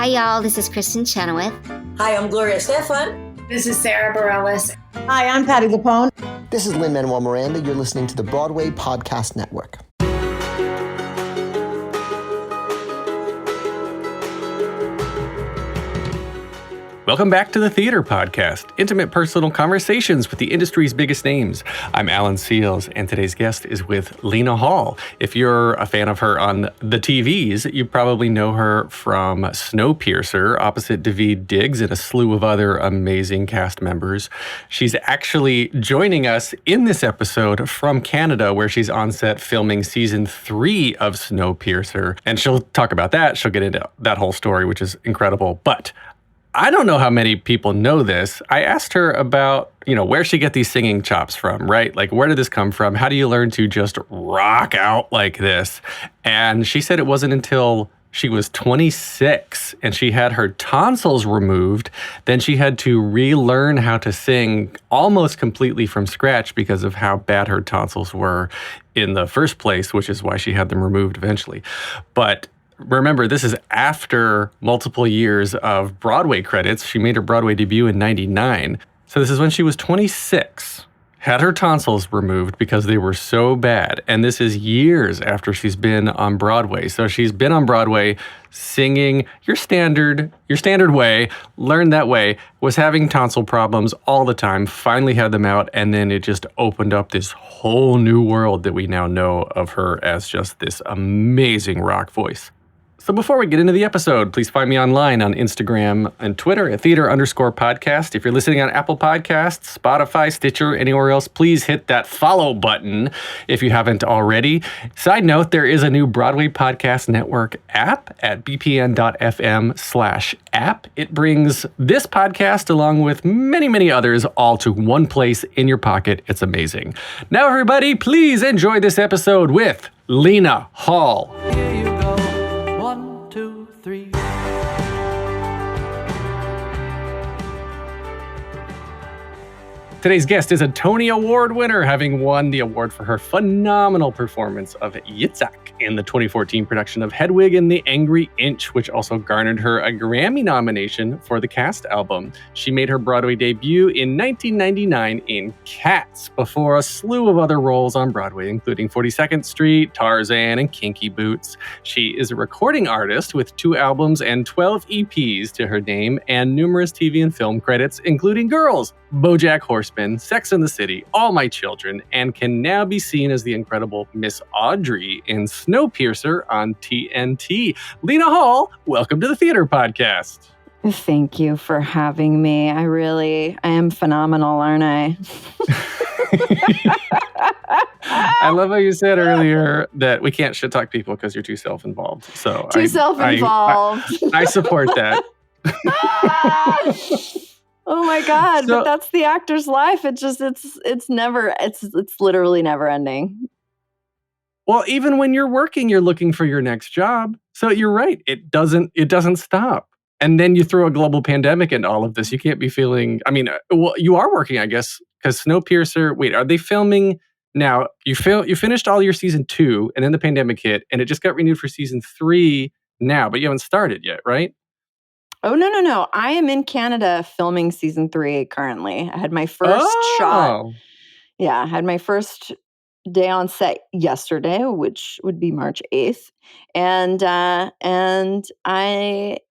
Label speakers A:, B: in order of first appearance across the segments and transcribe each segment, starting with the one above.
A: Hi, y'all. This is Kristen Chenoweth.
B: Hi, I'm Gloria Stefan.
C: This is Sarah Bareilles.
D: Hi, I'm Patty Lapone.
E: This is Lin-Manuel Miranda. You're listening to the Broadway Podcast Network.
F: Welcome back to the Theater Podcast, intimate personal conversations with the industry's biggest names. I'm Alan Seals, and today's guest is with Lena Hall. If you're a fan of her on the TVs, you probably know her from Snowpiercer, opposite Daveed Diggs and a slew of other amazing cast members. She's actually joining us in this episode from Canada, where she's on set filming season 3 of Snowpiercer. And she'll talk about that. She'll get into that whole story, which is incredible. But I don't know how many people know this. I asked her about, where she get these singing chops from, right? Like, where did this come from? How do you learn to just rock out like this? And she said it wasn't until she was 26 and she had her tonsils removed. Then she had to relearn how to sing almost completely from scratch because of how bad her tonsils were in the first place, which is why she had them removed eventually. But remember, this is after multiple years of Broadway credits. She made her Broadway debut in 99. So this is when she was 26, had her tonsils removed because they were so bad. And this is years after she's been on Broadway. So she's been on Broadway singing your standard way, learned that way, was having tonsil problems all the time, finally had them out, and then it just opened up this whole new world that we now know of her as just this amazing rock voice. So before we get into the episode, please find me online on Instagram and Twitter at theater_podcast. If you're listening on Apple Podcasts, Spotify, Stitcher, anywhere else, please hit that follow button if you haven't already. Side note, there is a new Broadway Podcast Network app at bpn.fm/app. It brings this podcast along with many, many others all to one place in your pocket. It's amazing. Now, everybody, please enjoy this episode with Lena Hall. Today's guest is a Tony Award winner, having won the award for her phenomenal performance of Yitzhak in the 2014 production of Hedwig and the Angry Inch, which also garnered her a Grammy nomination for the cast album. She made her Broadway debut in 1999 in Cats, before a slew of other roles on Broadway, including 42nd Street, Tarzan, and Kinky Boots. She is a recording artist with 2 albums and 12 EPs to her name, and numerous TV and film credits, including Girls, BoJack Horseman, Sex and the City, All My Children, and can now be seen as the incredible Miss Audrey in Snowpiercer on TNT. Lena Hall, welcome to the Theater Podcast.
G: Thank you for having me. I am phenomenal, aren't I?
F: I love how you said earlier that we can't shit talk people because you're too self-involved. So
G: self-involved.
F: I support that.
G: Oh my God, but that's the actor's life. It's literally never ending.
F: Well, even when you're working, you're looking for your next job. So you're right. It doesn't stop. And then you throw a global pandemic into all of this. You can't be feeling, you are working, I guess, because Snowpiercer, wait, are they filming now? You finished all your season 2 and then the pandemic hit and it just got renewed for season 3 now, but you haven't started yet, right?
G: Oh, no. I am in Canada filming season 3 currently. I had my first shot. Yeah, I had my first day on set yesterday, which would be March 8th. And I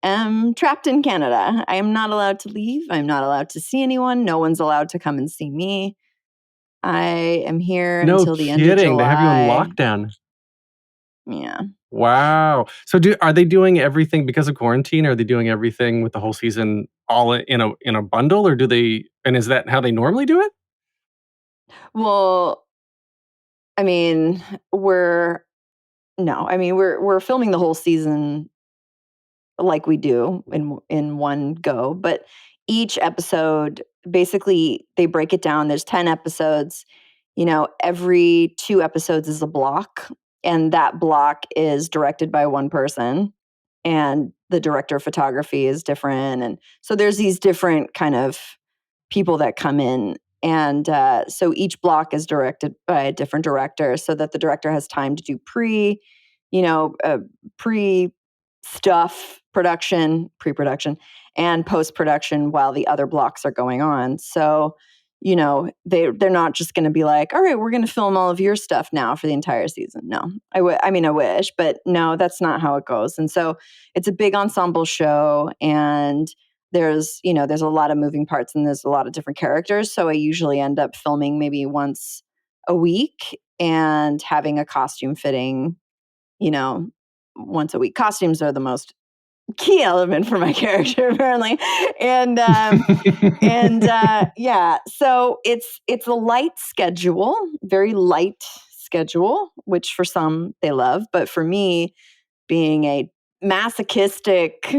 G: am trapped in Canada. I am not allowed to leave. I'm not allowed to see anyone. No one's allowed to come and see me. I am here until the end of July. No kidding.
F: They have you on lockdown.
G: Yeah.
F: Wow. So are they doing everything because of quarantine? Are they doing everything with the whole season all in a bundle, or is that how they normally do it?
G: Well, we're filming the whole season like we do in one go, but each episode, basically they break it down. There's 10 episodes. Every 2 episodes is a block. And that block is directed by one person, and the director of photography is different. And so there's these different kind of people that come in. And so each block is directed by a different director so that the director has time to do pre stuff, production, pre-production, and post-production while the other blocks are going on. So, they're not just going to be like, all right, we're going to film all of your stuff now for the entire season. No, I wish, but no, that's not how it goes. And so it's a big ensemble show, and there's a lot of moving parts and there's a lot of different characters. So I usually end up filming maybe once a week and having a costume fitting, once a week. Costumes are the most key element for my character, apparently. And yeah, so it's a light schedule, very light schedule, which for some they love, but for me, being a masochistic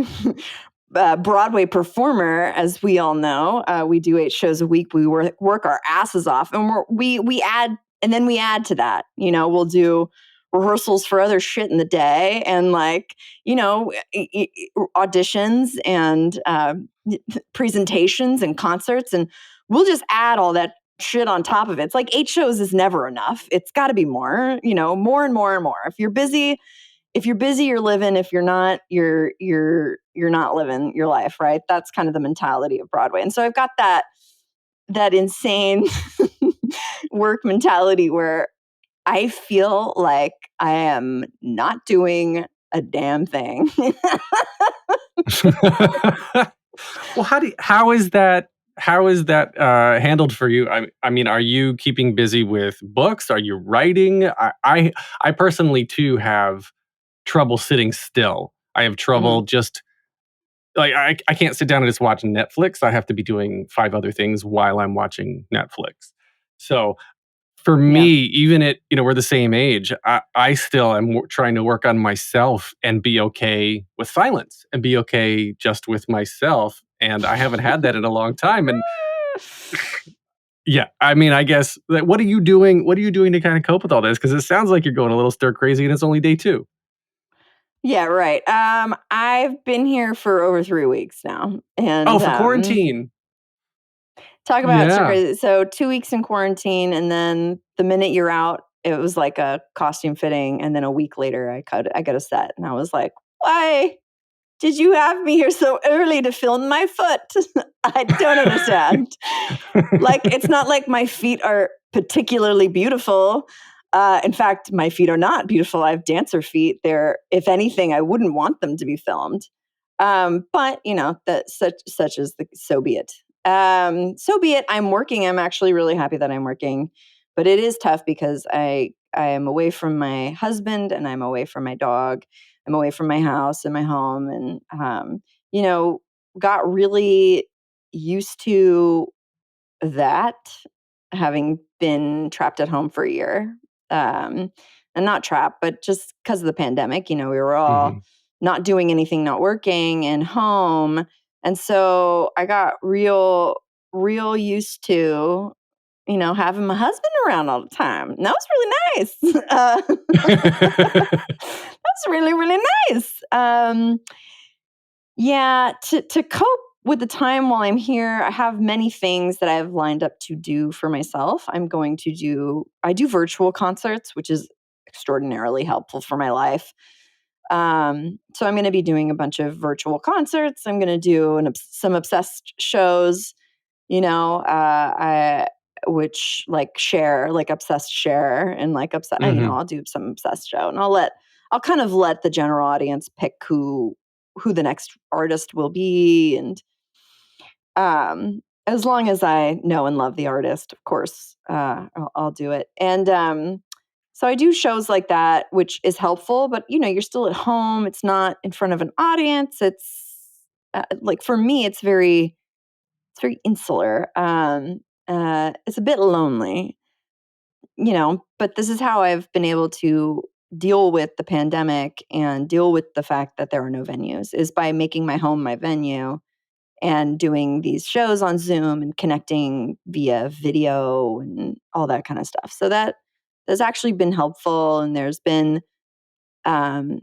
G: Broadway performer, as we all know, we do 8 shows a week. We work our asses off, and we add, and then we add to that. We'll do rehearsals for other shit in the day, and auditions and presentations and concerts, and we'll just add all that shit on top of it. It's like 8 shows is never enough. It's got to be more, more and more and more. If you're busy, you're living. If you're not, you're not living your life, right? That's kind of the mentality of Broadway. And so I've got that insane work mentality where I feel like I am not doing a damn thing.
F: Well, how is that handled for you? I mean, are you keeping busy with books? Are you writing? I personally too have trouble sitting still. I have trouble just like I can't sit down and just watch Netflix. I have to be doing 5 other things while I'm watching Netflix. So for me, even we're the same age, I still am trying to work on myself and be okay with silence and be okay just with myself. And I haven't had that in a long time. And yeah, I mean, I guess, what are you doing? What are you doing to kind of cope with all this? Because it sounds like you're going a little stir crazy and it's only day 2.
G: Yeah, right. I've been here for over 3 weeks now. And
F: for quarantine.
G: Talk about
F: Yeah.
G: crazy. So 2 weeks in quarantine, and then the minute you're out, it was like a costume fitting, and then a week later, I got a set, and I was like, "Why did you have me here so early to film my foot?" I don't understand. Like, it's not like my feet are particularly beautiful. In fact, my feet are not beautiful. I have dancer feet. They're, if anything, I wouldn't want them to be filmed. But that such as so be it. So be it. I'm working. I'm actually really happy that I'm working, but it is tough because I am away from my husband, and I'm away from my dog. I'm away from my house and my home, and got really used to that, having been trapped at home for a year. And not trapped, but just because of the pandemic, we were all not doing anything, not working, and home. And so I got real used to, having my husband around all the time. And that was really nice. That's really, really nice. Yeah, to cope with the time while I'm here, I have many things that I've lined up to do for myself. I do virtual concerts, which is extraordinarily helpful for my life. So I'm going to be doing a bunch of virtual concerts. I'm going to do some obsessed shows, which share, like obsessed share, and like obsessed, I'll do some obsessed show, and I'll kind of let the general audience pick who the next artist will be. And as long as I know and love the artist, of course, I'll do it. And so I do shows like that, which is helpful, but you're still at home. It's not in front of an audience. It's for me, it's very insular. It's a bit lonely, but this is how I've been able to deal with the pandemic and deal with the fact that there are no venues, is by making my home my venue and doing these shows on Zoom and connecting via video and all that kind of stuff. So that has actually been helpful, and there's been some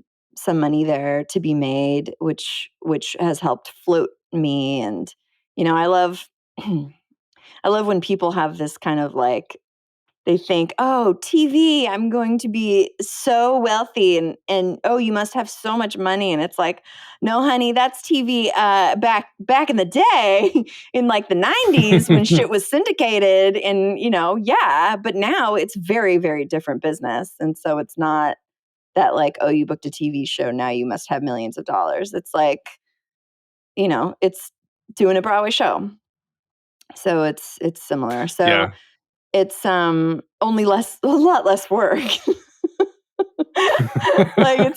G: money there to be made, which has helped float me. And I love I love when people have this kind of they think, oh, TV, I'm going to be so wealthy, and oh, you must have so much money. And it's like, no, honey, that's TV back in the day in like the 90s when shit was syndicated, and yeah, but now it's very, very different business. And so it's not that like, oh, you booked a TV show, now you must have millions of dollars. It's like, it's doing a Broadway show. So it's similar. So
F: Yeah.
G: it's only a lot less work. Like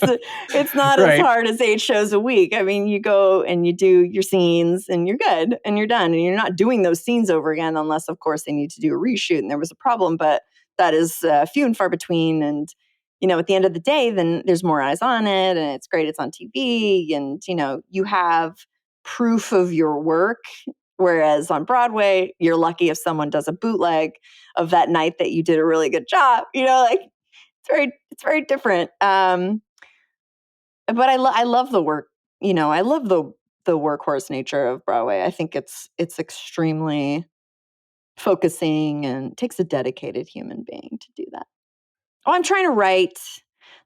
G: it's not as
F: Right.
G: hard as 8 shows a week. I mean, you go and you do your scenes and you're good and you're done, and you're not doing those scenes over again unless, of course, they need to do a reshoot and there was a problem. But that is few and far between. And at the end of the day, then there's more eyes on it, and it's great. It's on TV, and you have proof of your work. Whereas on Broadway, you're lucky if someone does a bootleg of that night that you did a really good job. Like it's very different. But I love the work. I love the workhorse nature of Broadway. I think it's extremely focusing, and takes a dedicated human being to do that. Oh, I'm trying to write.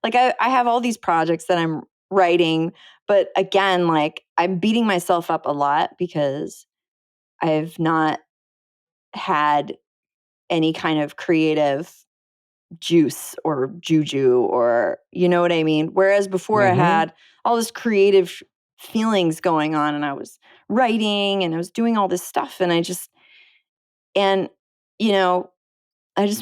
G: Like I have all these projects that I'm writing, but again, like I'm beating myself up a lot because I've not had any kind of creative juice or juju, or you know what I mean? Whereas before I had all this creative feelings going on, and I was writing and I was doing all this stuff, and I just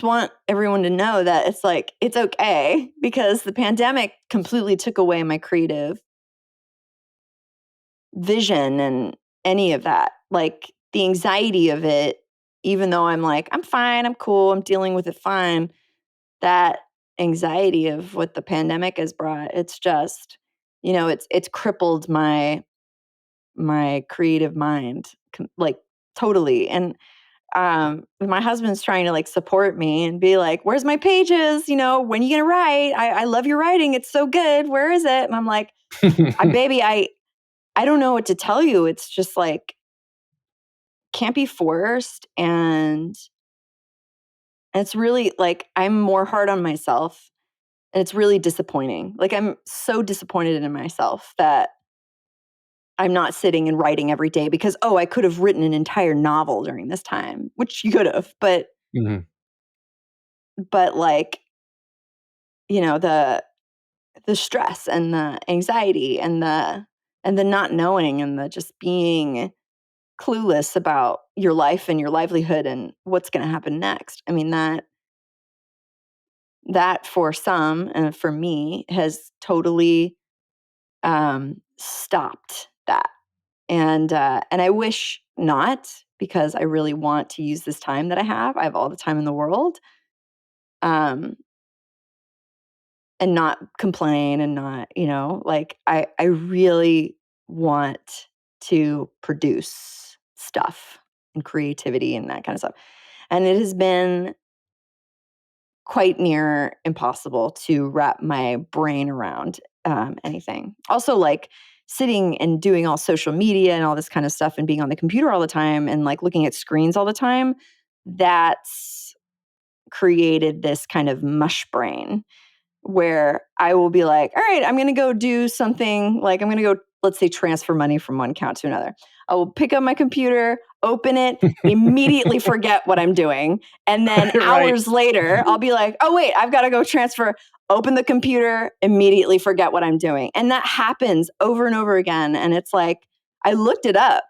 G: want everyone to know that it's like, it's okay, because the pandemic completely took away my creative vision and any of that. Like the anxiety of it, even though I'm like, I'm fine, I'm cool, I'm dealing with it fine. That anxiety of what the pandemic has brought, it's just, it's crippled my creative mind, like totally. And my husband's trying to like support me and be like, where's my pages? When are you gonna write? I love your writing. It's so good. Where is it? And I'm like, baby, I don't know what to tell you. It's just like, can't be forced. And it's really like, I'm more hard on myself, and it's really disappointing. Like I'm so disappointed in myself that I'm not sitting and writing every day, because, I could have written an entire novel during this time, which you could have, but like, the stress and the anxiety and the not knowing, and the just being clueless about your life and your livelihood and what's going to happen next. I mean, that for some, and for me, has totally stopped that. And I wish not, because I really want to use this time that I have. I have all the time in the world. And not complain, and not, like I really want to produce stuff and creativity and that kind of stuff. And it has been quite near impossible to wrap my brain around anything. Also, like sitting and doing all social media and all this kind of stuff, and being on the computer all the time, and like looking at screens all the time, that's created this kind of mush brain, where I will be like, all right, I'm going to go do something. Like I'm going to go, let's say, transfer money from one account to another. I will pick up my computer, open it, immediately forget what I'm doing. And then hours later, I'll be like, oh, wait, I've got to go transfer, open the computer, immediately forget what I'm doing. And that happens over and over again. And it's like, I looked it up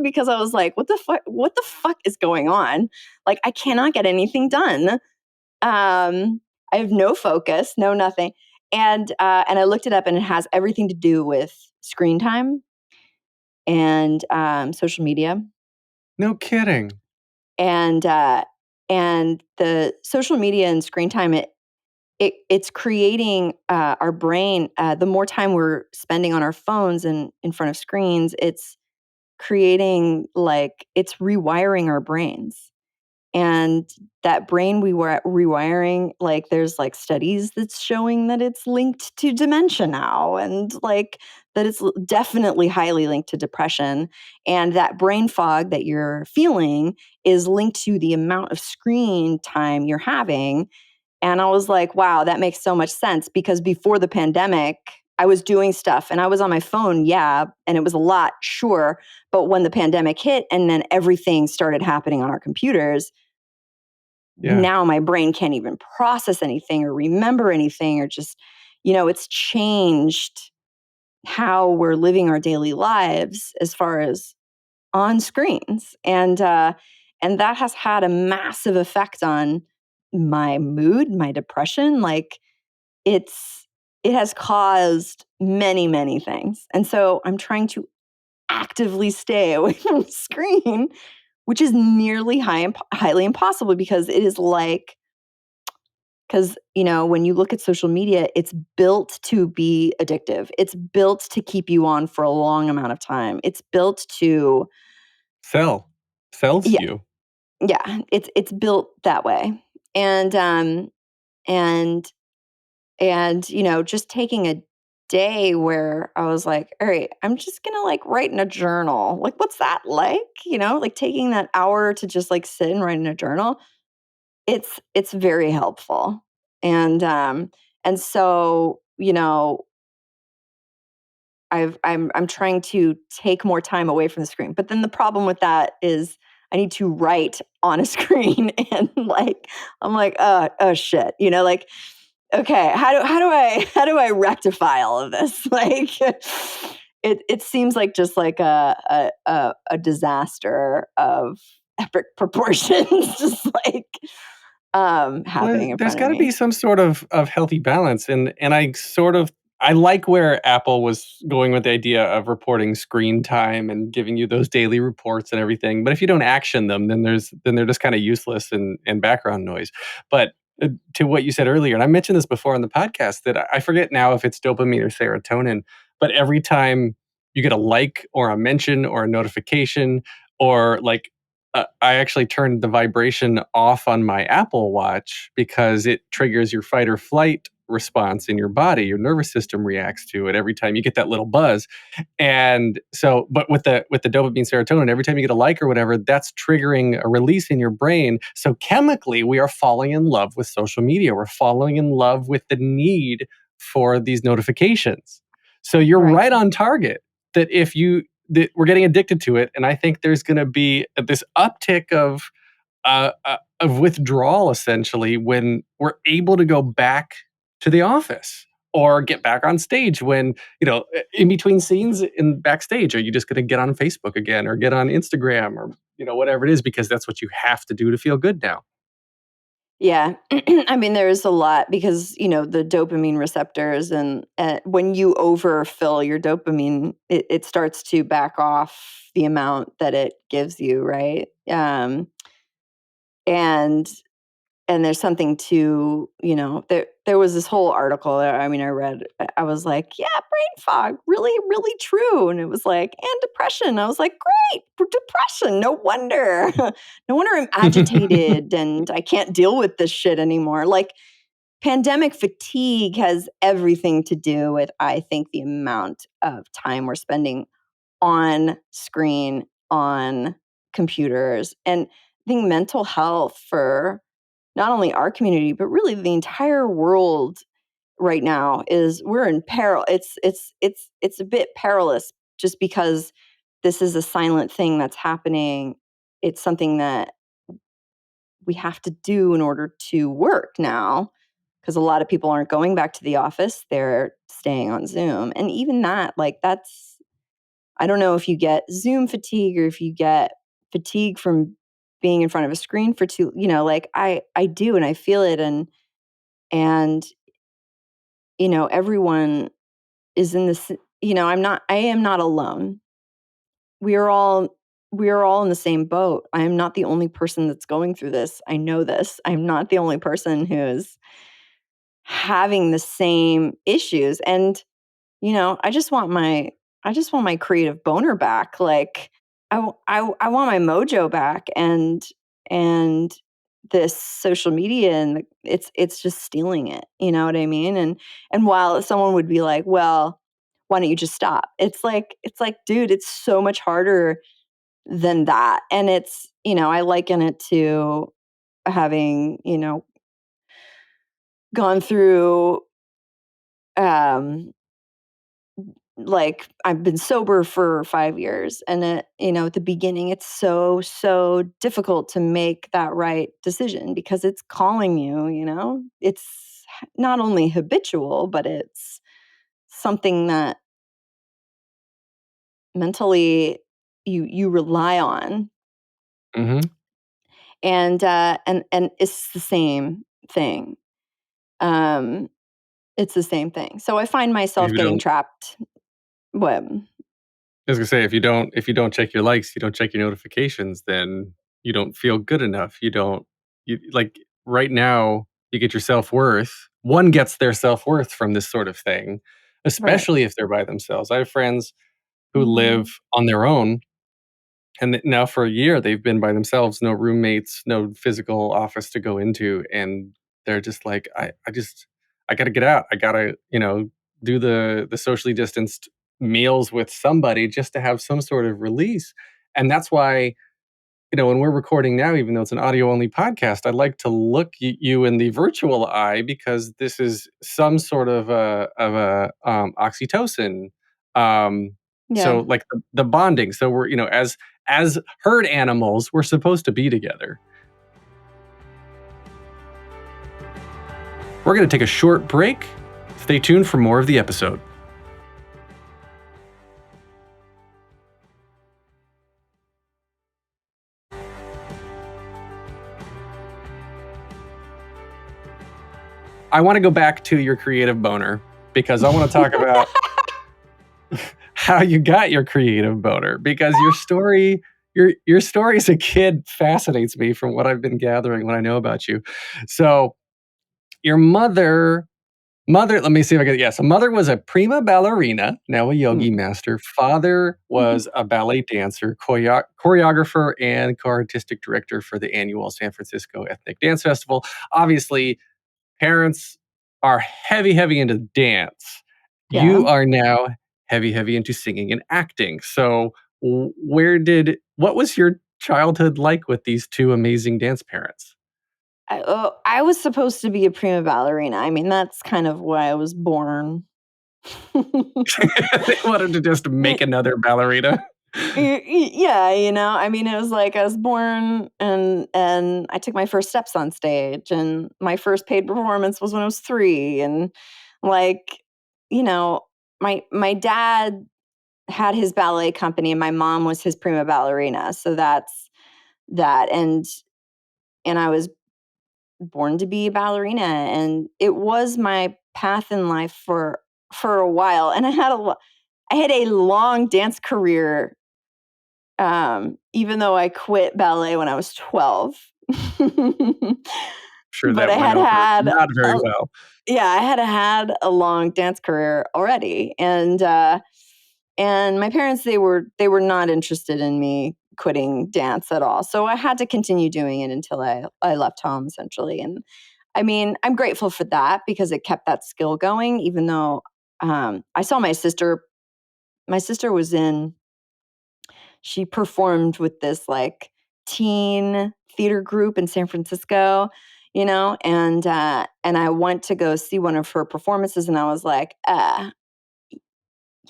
G: because I was like, what the fuck is going on? Like, I cannot get anything done. I have no focus, no nothing. And I looked it up, and it has everything to do with screen time and social media.
F: No kidding.
G: And the social media and screen time, it's creating our brain. The more time we're spending on our phones and in front of screens, it's creating, like, it's rewiring our brains. And that brain we were rewiring, like there's like studies that's showing that it's linked to dementia now, and like that it's definitely highly linked to depression. And that brain fog that you're feeling is linked to the amount of screen time you're having. And I was like, wow, that makes so much sense, because before the pandemic, I was doing stuff and I was on my phone, yeah, and it was a lot, sure. But when the pandemic hit and then everything started happening on our computers, now my brain can't even process anything or remember anything, or just, it's changed how we're living our daily lives as far as on screens. And that has had a massive effect on my mood, my depression. Like, it has caused many, many things. And so I'm trying to actively stay away from the screen, which is nearly highly impossible, because it is like, because, when you look at social media, it's built to be addictive. It's built to keep you on for a long amount of time. It's built to
F: sells
G: yeah,
F: you.
G: yeah. It's built that way. And and just taking a day where I was like, all right, I'm just gonna like write in a journal. Like, what's that like? Like taking that hour to just like sit and write in a journal. It's very helpful. And so, I'm trying to take more time away from the screen. But then the problem with that is I need to write on a screen, and like I'm like, oh shit, like, okay, how do I rectify all of this? Like, it seems like just like a disaster of epic proportions, just like
F: Well,
G: happening in
F: there's
G: front of
F: got to be
G: me.
F: some sort of healthy balance, and I like where Apple was going with the idea of reporting screen time and giving you those daily reports and everything. But if you don't action them, then they're just kind of useless and background noise. But to what you said earlier, and I mentioned this before on the podcast, that I forget now if it's dopamine or serotonin, but every time you get a like or a mention or a notification, or like, I actually turned the vibration off on my Apple Watch because it triggers your fight or flight response in your body. Your nervous system reacts to it every time you get that little buzz. And so, but with the dopamine serotonin, every time you get a like or whatever, that's triggering a release in your brain. So chemically, we are falling in love with social media. We're falling in love with the need for these notifications. So you're
G: Right.
F: right on target that that we're getting addicted to it. And I think there's going to be this uptick of withdrawal, essentially, when we're able to go back to the office or get back on stage. When, in between scenes in backstage, are you just going to get on Facebook again or get on Instagram or, whatever it is, because that's what you have to do to feel good now?
G: Yeah. I mean, there's a lot, because, the dopamine receptors, and when you overfill your dopamine, it starts to back off the amount that it gives you, right? And there's something to, there was this whole article, I mean, I read, I was like, yeah, brain fog, really, really true. And it was like, and depression. I was like, great, depression. No wonder. No wonder I'm agitated and I can't deal with this shit anymore. Like, pandemic fatigue has everything to do with, I think, the amount of time we're spending on screen, on computers. And I think mental health for not only our community, but really the entire world right now, we're in peril. It's a bit perilous, just because this is a silent thing that's happening. It's something that we have to do in order to work now, because a lot of people aren't going back to the office. They're staying on Zoom. And even that, like, I don't know if you get Zoom fatigue or if you get fatigue from being in front of a screen for too, like I do, and I feel it. And everyone is in this, I am not alone. We are all in the same boat. I am not the only person that's going through this. I know this. I'm not the only person who is having the same issues. And I just want my creative boner back. Like, I want my mojo back, and this social media, and it's just stealing it. You know what I mean? And while someone would be like, well, why don't you just stop? It's like, dude, it's so much harder than that. And it's, I liken it to having, gone through, like I've been sober for 5 years, and at the beginning it's so difficult to make that right decision because it's calling you. It's not only habitual, but it's something that mentally you rely on.
F: Mm-hmm.
G: And it's the same thing. Um it's the same thing. So I find
F: If
G: myself
F: you
G: getting
F: don't,
G: trapped. What?
F: I was gonna say, if you don't check your likes, you don't check your notifications, then you don't feel good enough. You like right now, you get your self-worth. One gets their self-worth from this sort of thing,
G: Right.
F: especially if they're by themselves. I have friends who live
G: Mhm.
F: on their own, and now for a year they've been by themselves, no roommates, no physical office to go into, and they're just like, I gotta get out. I gotta, do the socially distanced meals with somebody just to have some sort of release. And that's why, when we're recording now, even though it's an audio only podcast, I'd like to look you in the virtual eye because this is some sort of a oxytocin. Um,
G: Yeah.
F: so like the bonding. So we're, as herd animals, we're supposed to be together. We're going to take a short break. Stay tuned for more of the episode. I want to go back to your creative boner because I want to talk about how you got your creative boner, because your story as a kid fascinates me from what I've been gathering, what I know about you. So your mother, let me see if I get it. Yeah, so mother was a prima ballerina, now a yogi
G: Mm.
F: master. Father was a ballet dancer, choreographer, and co-artistic director for the annual San Francisco Ethnic Dance Festival. Obviously, parents are heavy into dance.
G: Yeah.
F: You are now heavy into singing and acting. So, what was your childhood like with these two amazing dance parents?
G: I was supposed to be a prima ballerina. I mean, that's kind of why I was born.
F: They wanted to just make another ballerina.
G: Yeah, I mean, it was like I was born and I took my first steps on stage, and my first paid performance was when I was 3, and like, you know, my dad had his ballet company and my mom was his prima ballerina. So that's that. And I was born to be a ballerina, and it was my path in life for a while. And I had a long dance career, even though I quit ballet when I was 12.
F: Sure,
G: But
F: that
G: I
F: went
G: had
F: over
G: had
F: not very
G: a
F: well.
G: yeah, I had a long dance career already, and my parents, they were not interested in me quitting dance at all. So I had to continue doing it until I left home, essentially. And I mean, I'm grateful for that because it kept that skill going, even though I saw my sister. My sister was in. She performed with this like teen theater group in San Francisco, and I went to go see one of her performances, and I was like, yeah,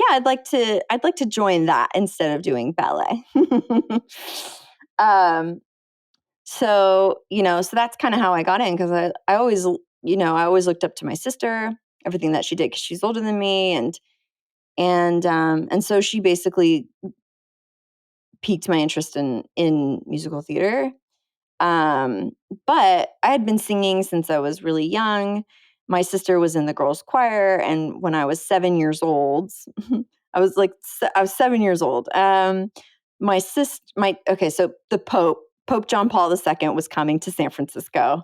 G: I'd like to join that instead of doing ballet. um, so that's kind of how I got in, because I always, I always looked up to my sister, everything that she did, because she's older than me, and so she basically piqued my interest in musical theater. Um, but I had been singing since I was really young. My sister was in the girls' choir, and when I was 7 years old, I was 7 years old. My sister, so the Pope John Paul II was coming to San Francisco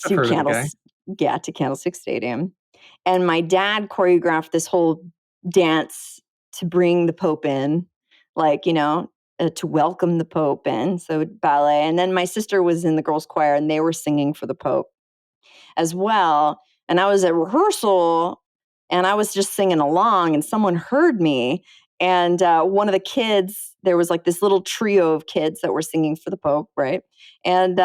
F: I've
G: to
F: heard of the guy.
G: To Candlestick Stadium, and my dad choreographed this whole dance to bring the Pope in, like to welcome the Pope in. So ballet. And then my sister was in the girls' choir, and they were singing for the Pope as well. And I was at rehearsal And I was just singing along, and someone heard me. And one of the kids, there was like this little trio of kids that were singing for the Pope, right? And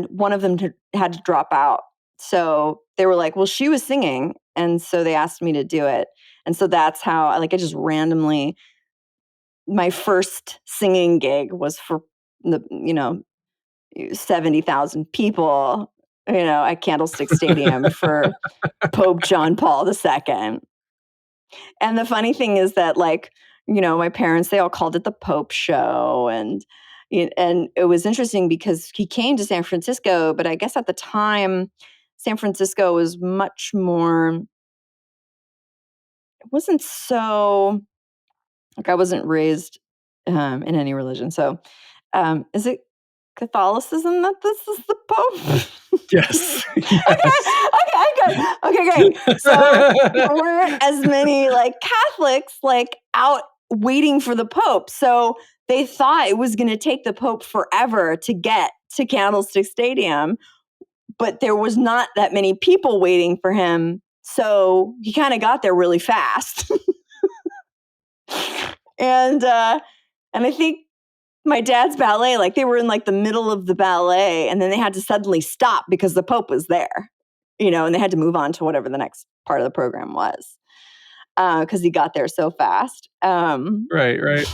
G: one of them had to drop out. So they were like, well, she was singing. And so they asked me to do it. And so that's how I just randomly, my first singing gig was for the, 70,000 people, at Candlestick Stadium for Pope John Paul II. And the funny thing is that, my parents, they all called it the Pope Show. And it was interesting because he came to San Francisco, but I guess at the time, San Francisco was much more, it wasn't so, I wasn't raised in any religion. So is it Catholicism that this is the Pope?
F: Yes.
G: Okay, great. So there weren't as many Catholics out waiting for the Pope. So they thought it was going to take the Pope forever to get to Candlestick Stadium, but there was not that many people waiting for him. So he kind of got there really fast. And I think my dad's ballet, they were in the middle of the ballet, and then they had to suddenly stop because the Pope was there, and they had to move on to whatever the next part of the program was because he got there so fast.
F: Right.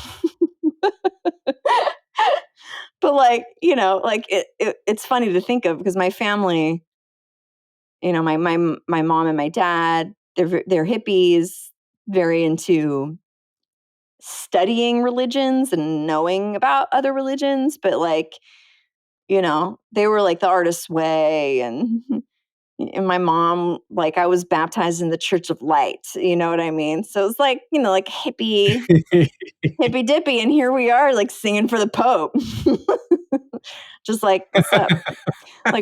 G: But it's funny to think of because my family, my mom and my dad, they're hippies, very into studying religions and knowing about other religions, but they were the artist's way. And my mom, I was baptized in the Church of Light, you know what I mean? So it's hippie dippy. And here we are singing for the Pope. Just what's up?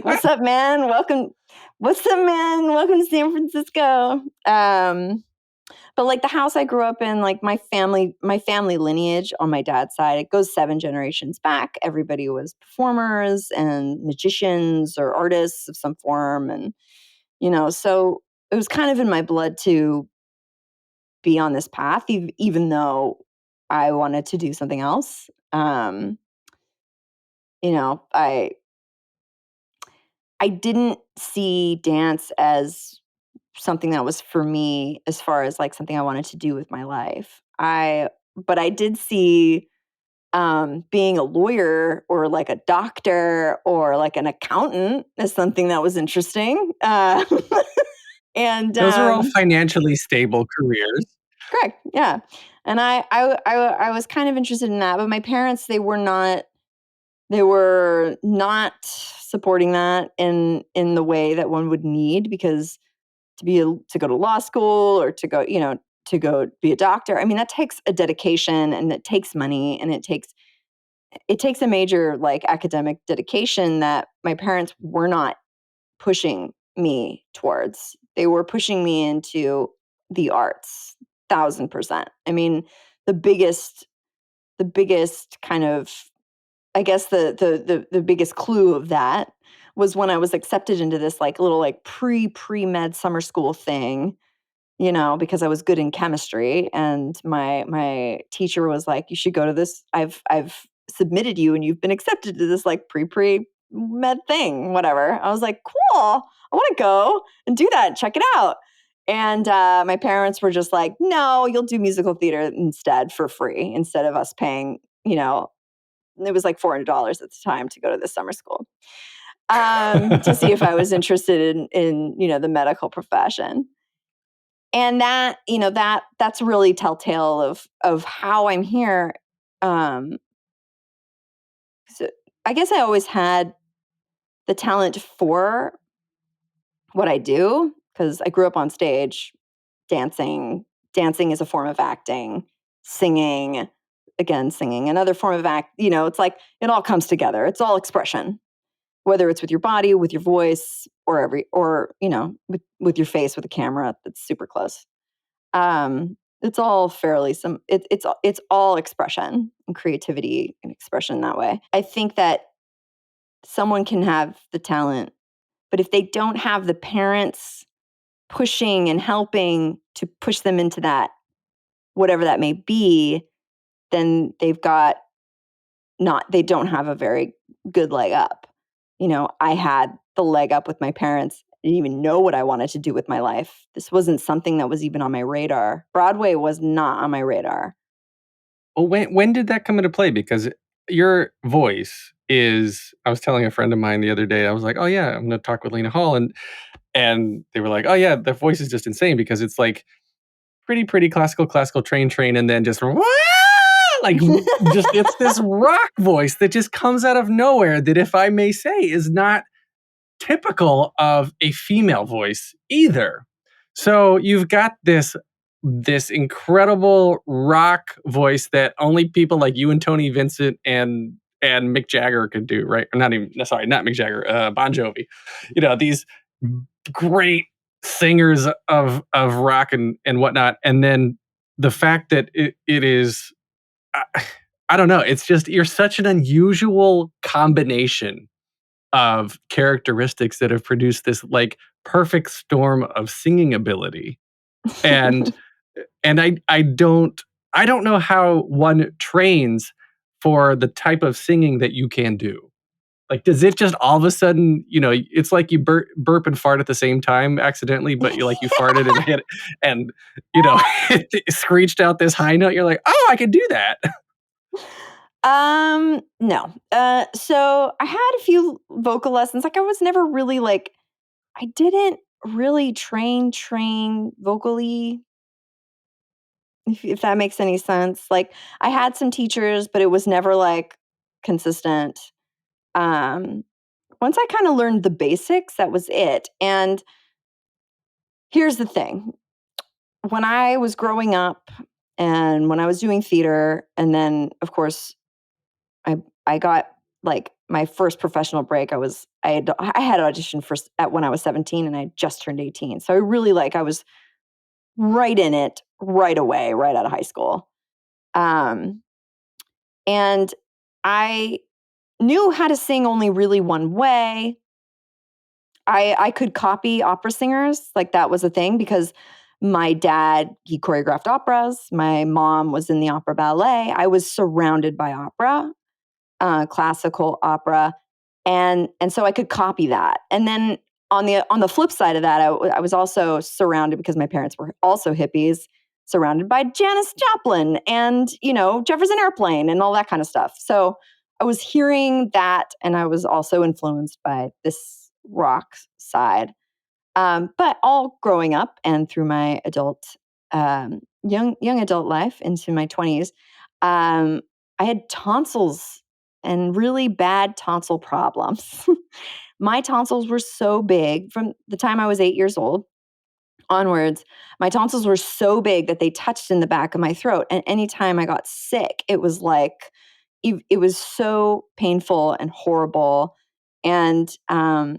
G: What's up, man? Welcome. What's up, man? Welcome to San Francisco. But the house I grew up in, my family lineage on my dad's side, it goes 7 generations back. Everybody was performers and magicians or artists of some form. And, so it was kind of in my blood to be on this path, even though I wanted to do something else. I didn't see dance as something that was for me as far as something I wanted to do with my life. But I did see being a lawyer or a doctor or an accountant as something that was interesting. And
F: those are all financially stable careers.
G: Correct. Yeah. And I was kind of interested in that, but my parents, they were not supporting that in the way that one would need, because to go to law school or to go be a doctor, I mean, that takes a dedication and it takes money and it takes a major academic dedication that my parents were not pushing me towards. They were pushing me into the arts, 1,000%. I mean, the biggest kind of, I guess the biggest clue of that was when I was accepted into this little pre-med summer school thing, because I was good in chemistry, and my teacher was like, you should go to this. I've submitted you and you've been accepted to this pre-med thing, whatever. I was like, cool. I want to go and do that. Check it out. And my parents were just like, no, you'll do musical theater instead for free, instead of us paying, it was $400 at the time to go to this summer school to see if I was interested in the medical profession. And that's really telltale of how I'm here. So I guess I always had the talent for what I do because I grew up on stage, dancing. Dancing is a form of acting. Singing, another form of act. It's it all comes together. It's all expression, whether it's with your body, with your voice, or with your face, with a camera that's super close. It's all fairly it's all expression and creativity and expression that way. I think that someone can have the talent, but if they don't have the parents pushing and helping to push them into that, whatever that may be, then they don't have a very good leg up. I had the leg up with my parents. I didn't even know what I wanted to do with my life. This wasn't something that was even on my radar. Broadway was not on my radar.
F: Well, when did that come into play? Because your voice is, I was telling a friend of mine the other day, I was like, oh yeah, I'm going to talk with Lena Hall. And they were like, oh yeah, their voice is just insane because it's like pretty classical train, and then just like just it's this rock voice that just comes out of nowhere that, if I may say, is not typical of a female voice either. So you've got this incredible rock voice that only people like you and Tony Vincent and Mick Jagger could do, right? Or not Mick Jagger, Bon Jovi. These great singers of rock and whatnot. And then the fact that it is, I don't know, it's just, you're such an unusual combination of characteristics that have produced this like perfect storm of singing ability. And I don't know how one trains for the type of singing that you can do. Like, does it just all of a sudden, it's like you burp and fart at the same time accidentally, but you farted and hit it, and it screeched out this high note. You're like, oh, I could do that.
G: No. So I had a few vocal lessons. Like, I was never really I didn't really train vocally, if that makes any sense. Like, I had some teachers, but it was never consistent. Once I kind of learned the basics, that was it. And here's the thing. When I was growing up and when I was doing theater, and then of course I got my first professional break, I had auditioned when I was 17 and I just turned 18. So I really I was right in it right away, right out of high school. And I knew how to sing only really one way. I could copy opera singers. That was a thing because my dad, he choreographed operas. My mom was in the opera ballet. I was surrounded by opera, classical opera. And so I could copy that. And then on the flip side of that, I was also surrounded, because my parents were also hippies, surrounded by Janis Joplin and, Jefferson Airplane and all that kind of stuff. So I was hearing that, and I was also influenced by this rock side. But all growing up and through my adult, young adult life into my 20s, I had tonsils and really bad tonsil problems. My tonsils were so big from the time I was 8 years old onwards. My tonsils were so big that they touched in the back of my throat. And anytime I got sick, it was it was so painful and horrible. And I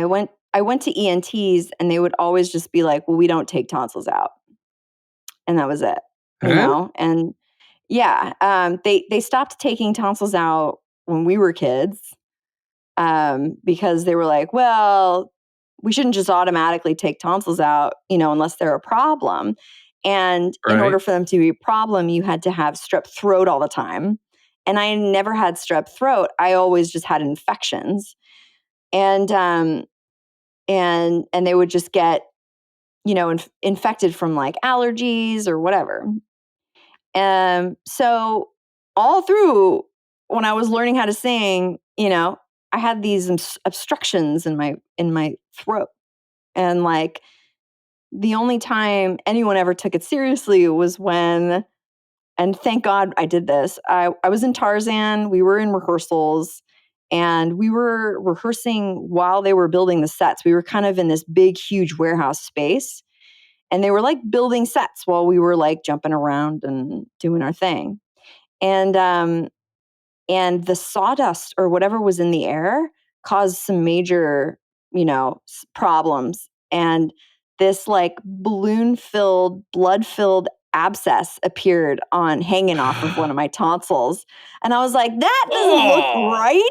G: went to ENTs, and they would always just be like, well, we don't take tonsils out. And that was it, And yeah, they stopped taking tonsils out when we were kids, because they were like, well, we shouldn't just automatically take tonsils out, unless they're a problem. And in order for them to be a problem, you had to have strep throat all the time. And I never had strep throat. I always just had infections. And they would just get, infected from allergies or whatever. So all through when I was learning how to sing, I had these obstructions in my throat. And the only time anyone ever took it seriously was when, and thank God I did this, I was in Tarzan, we were in rehearsals, and we were rehearsing while they were building the sets. We were kind of in this big, huge warehouse space, and they were building sets while we were jumping around and doing our thing. And the sawdust or whatever was in the air caused some major, problems. And this balloon-filled, blood-filled abscess appeared hanging off of one of my tonsils. And I was like, that doesn't look right.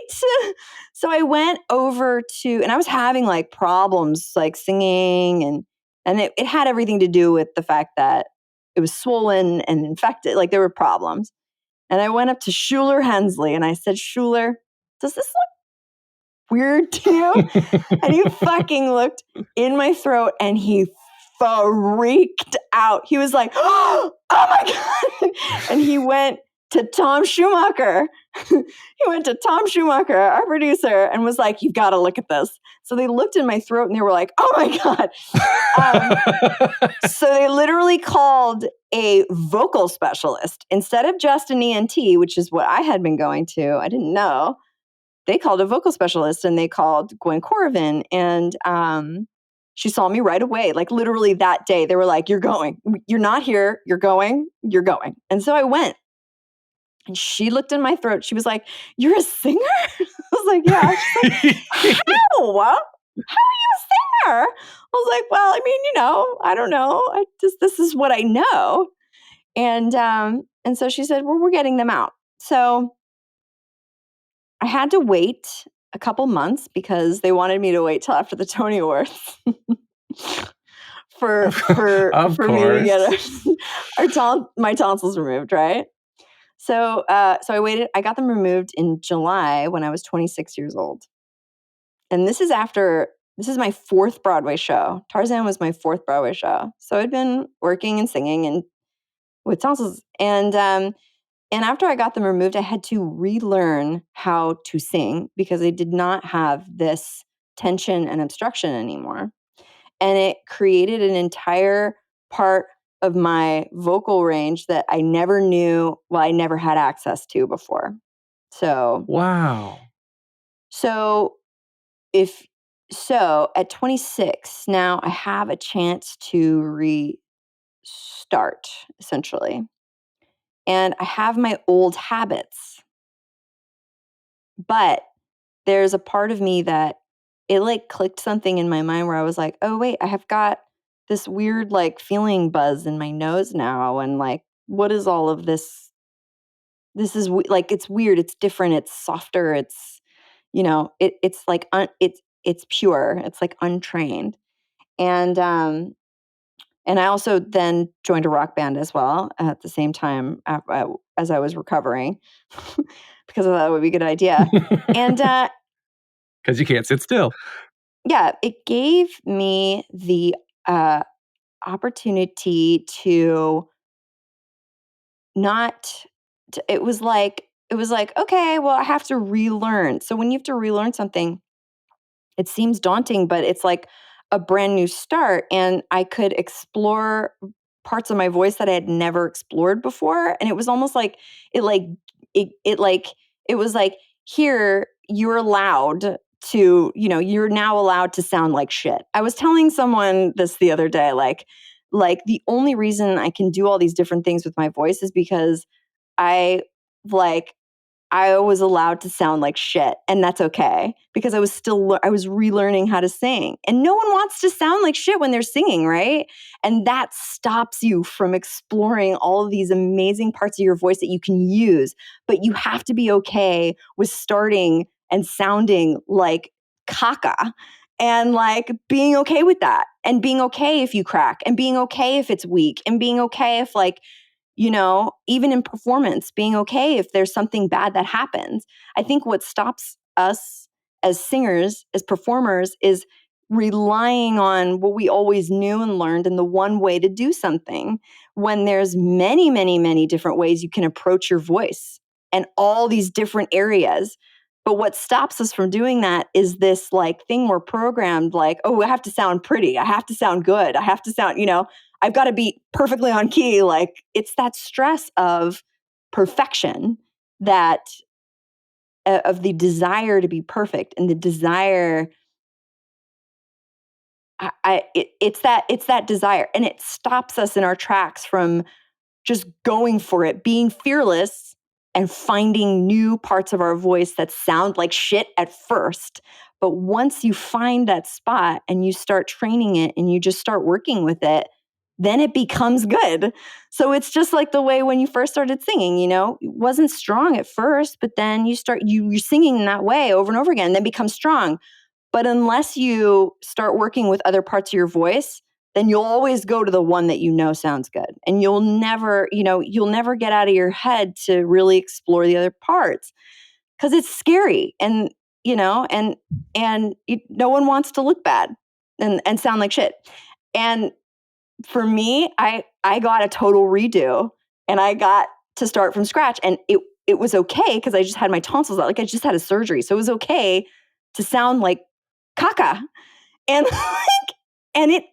G: So I went over and I was having problems singing, and And it had everything to do with the fact that it was swollen and infected. Like there were problems. And I went up to Schuler Hensley and I said, Schuler, does this look weird to you? And he fucking looked in my throat and he freaked out. He was like, oh my God. And he went to Tom Schumacher. He went to Tom Schumacher, our producer, and was like, you've got to look at this. So they looked in my throat and they were like, oh my God. So they literally called a vocal specialist instead of just an ENT, which is what I had been going to. I didn't know. They called a vocal specialist and they called Gwen Corvin. And she saw me right away. Like literally that day, they were like, you're going. You're not here. You're going. You're going. And so I went. And she looked in my throat. She was like, you're a singer? I was like, yeah. She's like, how? How are you a singer? I was like, well, I mean, I don't know. This is what I know. And so she said, well, we're getting them out. So I had to wait a couple months because they wanted me to wait till after the Tony Awards for me to get my tonsils removed, right? So I waited. I got them removed in July when I was 26 years old. And this is my fourth Broadway show. Tarzan was my fourth Broadway show. So I'd been working and singing and with tonsils. And after I got them removed, I had to relearn how to sing because I did not have this tension and obstruction anymore. And it created an entire part of my vocal range that I never knew, I never had access to before. So,
F: wow.
G: So at 26, now I have a chance to restart, essentially. And I have my old habits. But there's a part of me that it like clicked something in my mind where I was like, oh, wait, I have got this weird like feeling buzz in my nose now. And like, what is all of this? This is like, it's weird. It's different. It's softer. It's, it's like, it's pure. It's like untrained. And I also then joined a rock band as well at the same time as I was recovering because I thought it would be a good idea. And
F: because you can't sit still.
G: Yeah, it gave me the opportunity to it was like, okay, well, I have to relearn. So when you have to relearn something, it seems daunting, but it's like a brand new start. And I could explore parts of my voice that I had never explored before. And it was almost like it was like, here, you're allowed to, you're now allowed to sound like shit. I was telling someone this the other day, like the only reason I can do all these different things with my voice is because I was allowed to sound like shit, and that's okay because I was relearning how to sing. And no one wants to sound like shit when they're singing, right? And that stops you from exploring all of these amazing parts of your voice that you can use, but you have to be okay with starting and sounding like caca and like being okay with that and being okay if you crack and being okay if it's weak and being okay if even in performance, being okay if there's something bad that happens. I think what stops us as singers, as performers, is relying on what we always knew and learned and the one way to do something when there's many, many, many different ways you can approach your voice and all these different areas. But what stops us from doing that is this like thing we're programmed like, oh, I have to sound pretty. I have to sound good. I have to sound, I've got to be perfectly on key. Like it's that stress of perfection that of the desire to be perfect and the desire. It's that desire, and it stops us in our tracks from just going for it, being fearless and finding new parts of our voice that sound like shit at first. But once you find that spot and you start training it and you just start working with it, then it becomes good. So it's just like the way when you first started singing, it wasn't strong at first, but then you're singing in that way over and over again, and then becomes strong. But unless you start working with other parts of your voice, then you'll always go to the one that you know sounds good. And you'll never get out of your head to really explore the other parts because it's scary. And, no one wants to look bad and sound like shit. And for me, I got a total redo and I got to start from scratch. And it was okay because I just had my tonsils out. Like I just had a surgery. So it was okay to sound like caca. And and it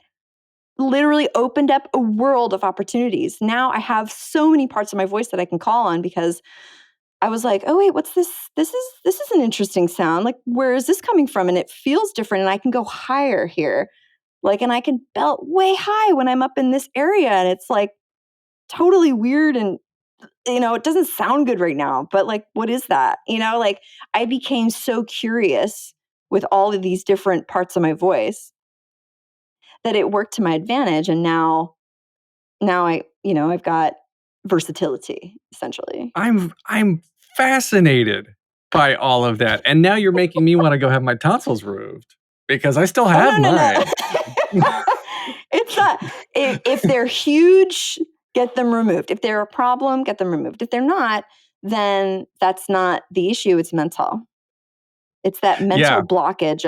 G: literally opened up a world of opportunities. Now I have so many parts of my voice that I can call on because I was like, oh wait, what's this? This is an interesting sound. Like, where is this coming from? And it feels different. And I can go higher here. Like, and I can belt way high when I'm up in this area. And it's like totally weird. And, it doesn't sound good right now, but like, what is that? Like I became so curious with all of these different parts of my voice that it worked to my advantage. And now I've got versatility essentially.
F: I'm fascinated by all of that. And now you're making me want to go have my tonsils removed because I still have mine.
G: No. It's not. If they're huge, get them removed. If they're a problem, get them removed. If they're not, then that's not the issue. It's mental. It's that mental blockage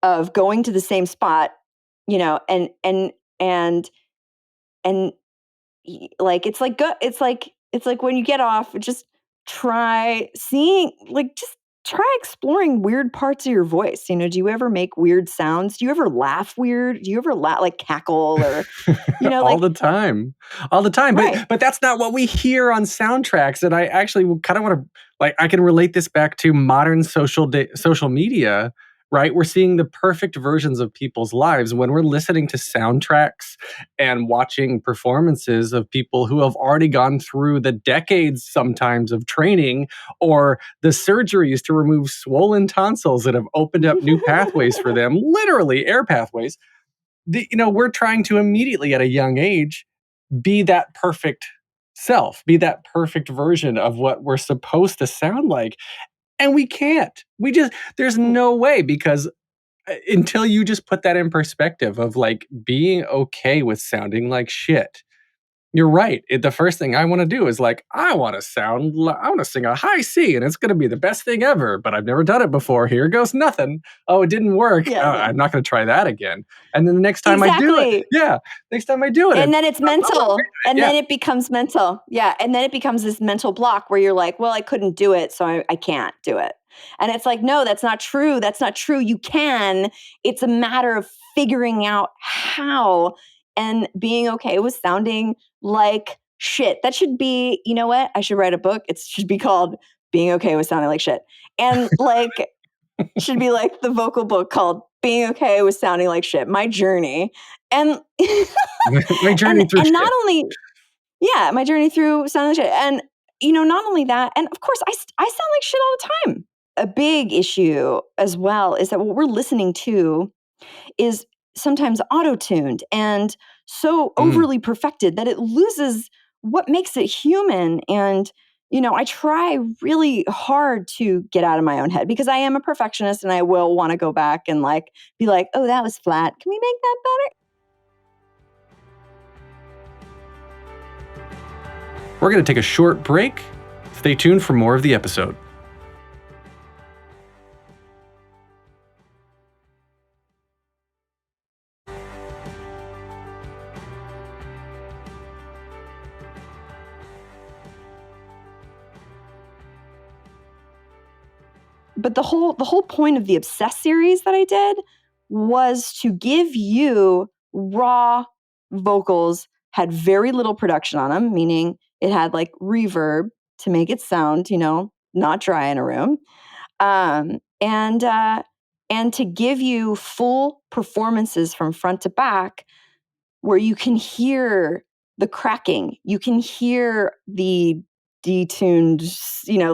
G: of going to the same spot, and like it's like when you get off, just try exploring weird parts of your voice. Do you ever make weird sounds? Do you ever laugh weird? Do you ever like cackle or
F: all the time?
G: Right.
F: But that's not what we hear on soundtracks. And I actually kind of want to I can relate this back to modern social media. Right? We're seeing the perfect versions of people's lives when we're listening to soundtracks and watching performances of people who have already gone through the decades sometimes of training or the surgeries to remove swollen tonsils that have opened up new pathways for them, literally air pathways. We're trying to immediately at a young age be that perfect self, be that perfect version of what we're supposed to sound like. And we can't. There's no way because until you just put that in perspective of like being okay with sounding like shit. You're right. The first thing I want to do is like, I want to sing a high C and it's going to be the best thing ever, but I've never done it before. Here goes nothing. Oh, it didn't work.
G: Yeah,
F: I'm not going to try that again. And then the next time I do it.
G: And then it's mental. And then it becomes mental. Yeah. And then it becomes this mental block where you're like, well, I couldn't do it, so I can't do it. And it's like, no, that's not true. That's not true. You can. It's a matter of figuring out how and being okay with sounding like shit. That should be, you know what? I should write a book. It should be called Being Okay with Sounding Like Shit. And like, should be like the vocal book called Being Okay with Sounding Like Shit. My journey. And
F: my journey through shit.
G: Not only, my journey through sounding like shit. And, not only that, and of course I sound like shit all the time. A big issue as well is that what we're listening to is sometimes auto-tuned and so overly perfected that it loses what makes it human. And, I try really hard to get out of my own head because I am a perfectionist and I will want to go back and like, be like, oh, that was flat. Can we make that better?
F: We're going to take a short break. Stay tuned for more of the episode.
G: But the whole point of the Obsessed series that I did was to give you raw vocals, had very little production on them, meaning it had like reverb to make it sound, not dry in a room. And to give you full performances from front to back where you can hear the cracking, you can hear the detuned,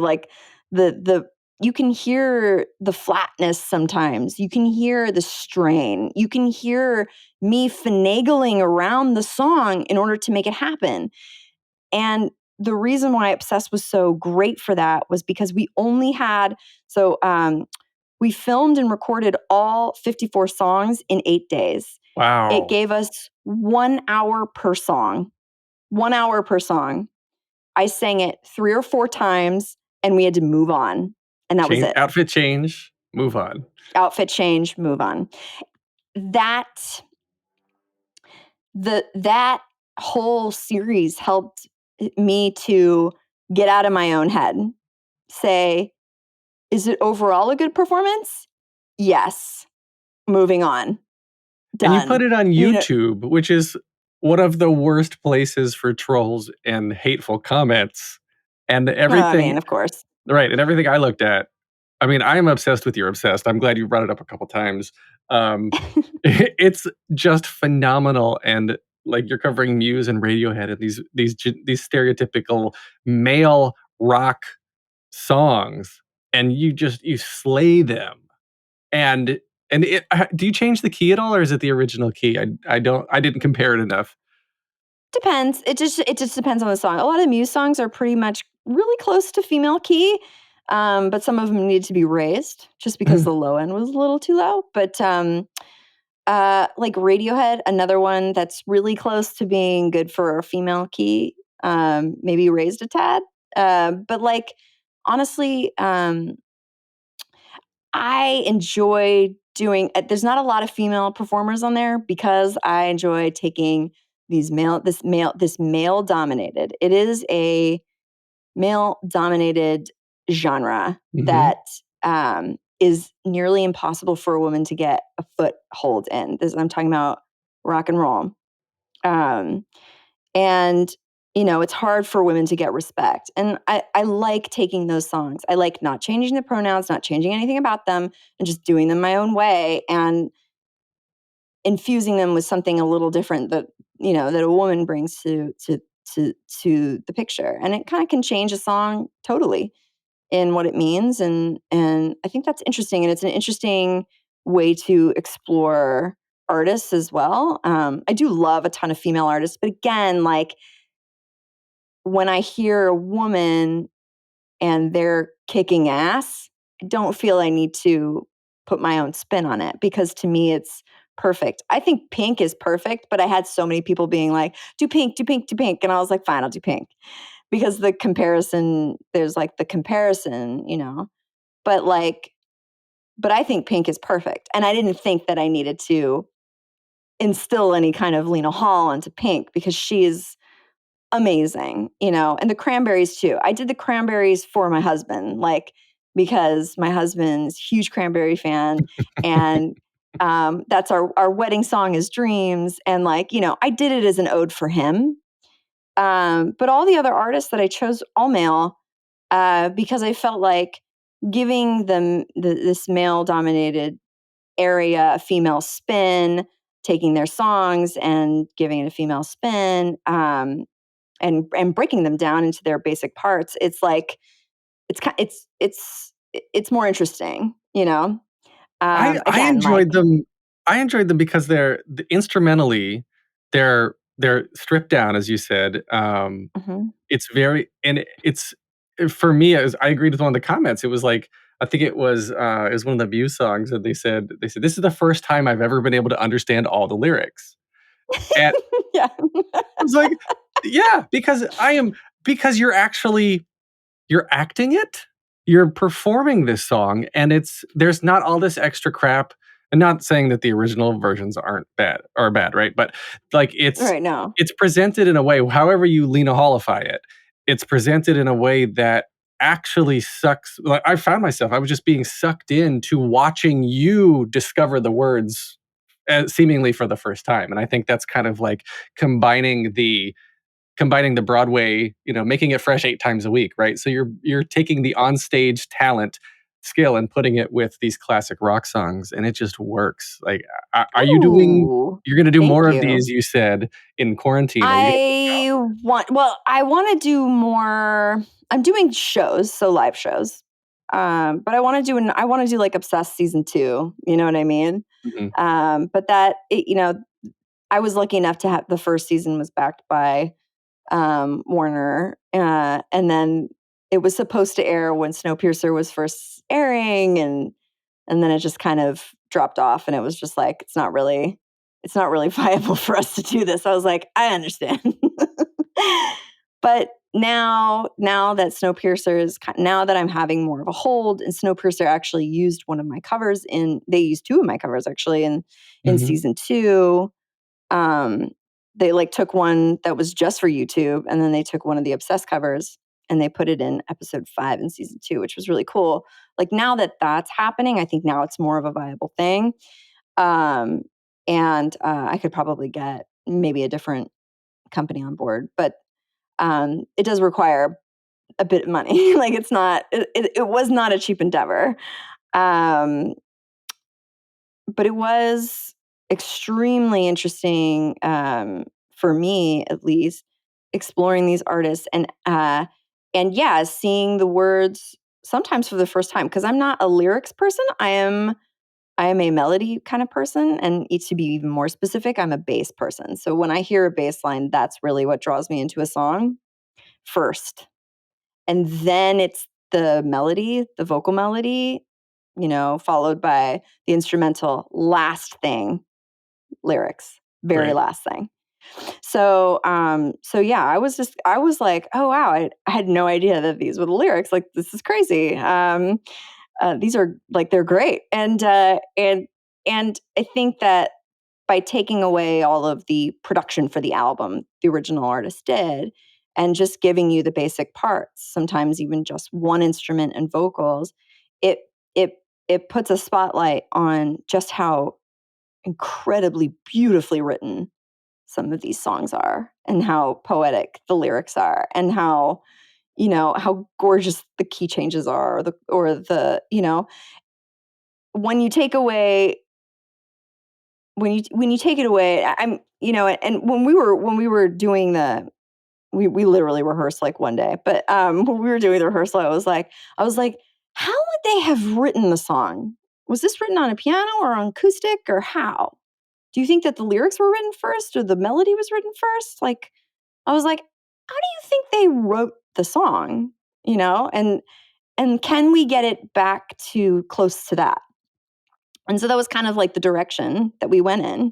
G: like you can hear the flatness sometimes. You can hear the strain. You can hear me finagling around the song in order to make it happen. And the reason why Obsessed was so great for that was because we only had, we filmed and recorded all 54 songs in 8 days.
F: Wow.
G: It gave us 1 hour per song. 1 hour per song. I sang it 3 or 4 times and we had to move on. And that was it.
F: Outfit change, move on.
G: Outfit change, move on. That whole series helped me to get out of my own head. Say, is it overall a good performance? Yes. Moving on. Done.
F: And you put it on
G: You know-
F: YouTube, which is one of the worst places for trolls and hateful comments. And everything,
G: I mean, of course.
F: right? And everything I looked at, I mean, I am obsessed with You're Obsessed. I'm glad you brought it up a couple times. It's just phenomenal, and like you're covering Muse and Radiohead and these stereotypical male rock songs, and you slay them. And do you change the key at all, or is it the original key? I didn't compare it enough.
G: Depends. It just depends on the song. A lot of Muse songs are pretty much really close to female key, but some of them need to be raised just because the low end was a little too low. But like Radiohead, another one that's really close to being good for a female key, maybe raised a tad. But like honestly, I enjoy doing. There's not a lot of female performers on there because I enjoy taking this male dominated. It is a male dominated genre that is nearly impossible for a woman to get a foothold in. I'm talking about rock and roll. And it's hard for women to get respect. And I like taking those songs. I like not changing the pronouns, not changing anything about them, and just doing them my own way and infusing them with something a little different that a woman brings to the picture. And it kind of can change a song totally in what it means. And I think that's interesting. And it's an interesting way to explore artists as well. I do love a ton of female artists, but again, like when I hear a woman and they're kicking ass, I don't feel I need to put my own spin on it because to me it's perfect. I think Pink is perfect, but I had so many people being like, do Pink, do Pink, do Pink. And I was like, fine, I'll do Pink. Because there's like the comparison, but I think Pink is perfect. And I didn't think that I needed to instill any kind of Lena Hall into Pink because she's amazing, and the Cranberries too. I did the Cranberries for my husband, because my husband's huge Cranberry fan and that's our wedding song is Dreams. And I did it as an ode for him. But all the other artists that I chose, all male, because I felt like giving them this male-dominated area a female spin, taking their songs and giving it a female spin, and breaking them down into their basic parts. It's like it's more interesting,
F: I
G: Again,
F: enjoyed them. I enjoyed them because instrumentally, they're stripped down, as you said. It's very, and it's for me. I agreed with one of the comments. It was like I think it was one of the Muse songs, and they said this is the first time I've ever been able to understand all the lyrics. And
G: yeah,
F: I was like, yeah, because you're acting it. You're performing this song, and there's not all this extra crap. I'm not saying that the original versions aren't bad, right? But like it's
G: right now.
F: It's presented in a way, however you Lena Hallify it, it's presented in a way that actually sucks. Like I found myself, I was just being sucked into watching you discover the words seemingly for the first time. And I think that's kind of like combining the Broadway, making it fresh 8 times a week, right? So you're taking the onstage talent skill and putting it with these classic rock songs, and it just works. Like, you're going to do more of these, you said, in quarantine.
G: I want to do more. I'm doing shows, so live shows. But I want to do like Obsessed season 2. You know what I mean? But I was lucky enough to have the first season was backed by Warner, and then it was supposed to air when Snowpiercer was first airing, and then it just kind of dropped off, and it was just like it's not really it's not really viable for us to do this. I was like, I understand. But now that Snowpiercer is, now that I'm having more of a hold, and Snowpiercer actually used one of my covers they used two of my covers actually in season 2. They like took one that was just for YouTube, and then they took one of the Obsessed covers and they put it in episode 5 in season 2, which was really cool. Like now that that's happening, I think now it's more of a viable thing. And I could probably get maybe a different company on board, but it does require a bit of money. Like it was not a cheap endeavor. But it was extremely interesting, for me at least, exploring these artists and yeah, seeing the words sometimes for the first time, because I'm not a lyrics person. I am a melody kind of person, and to be even more specific, I'm a bass person. So when I hear a bass line, that's really what draws me into a song first. And then it's the melody, the vocal melody, followed by the instrumental, last thing, lyrics, very last thing. So yeah, I was like, oh wow, I had no idea that these were the lyrics. Like, this is crazy. These are like, they're great. And I think that by taking away all of the production for the album, the original artist did, and just giving you the basic parts, sometimes even just one instrument and vocals, it puts a spotlight on just how incredibly beautifully written some of these songs are, and how poetic the lyrics are, and how gorgeous the key changes are, when you take away when you take it away, and when we were doing we literally rehearsed like one day, but when we were doing the rehearsal, I was like, how would they have written the song? Was this written on a piano or on acoustic, or how? Do you think that the lyrics were written first, or the melody was written first? Like, I was like, how do you think they wrote the song? And can we get it back to close to that? And so that was kind of like the direction that we went in.